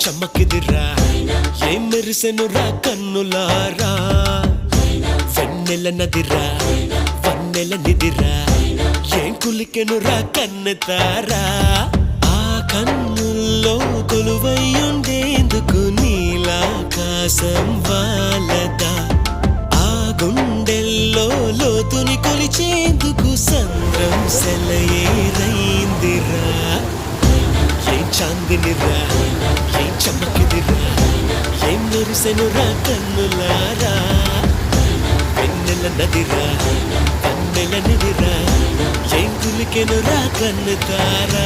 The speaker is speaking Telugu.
చమ్మకిదిరా ఏం మెరిసెనురా కన్నులారా వెన్నెల నదిరా వన్నెల నిదిరా ఏం కులికెనురా కన్నెతారా ఆ కన్నుల్లో కొలువయ్యుండేందుకు నీలాకాశం వాలదా ఆ గుండెల్లో లోతుని కొలిచేందుకు సంద్రం సెలయేరైందిరా ఏం చాందినిరా ఏం చమ్మకిదిరా ఏం మెరిసెనురా కన్నులారా వెన్నెల నదిరా వన్నెల నిదిరా ఏం కులికెనురా కన్నెతారా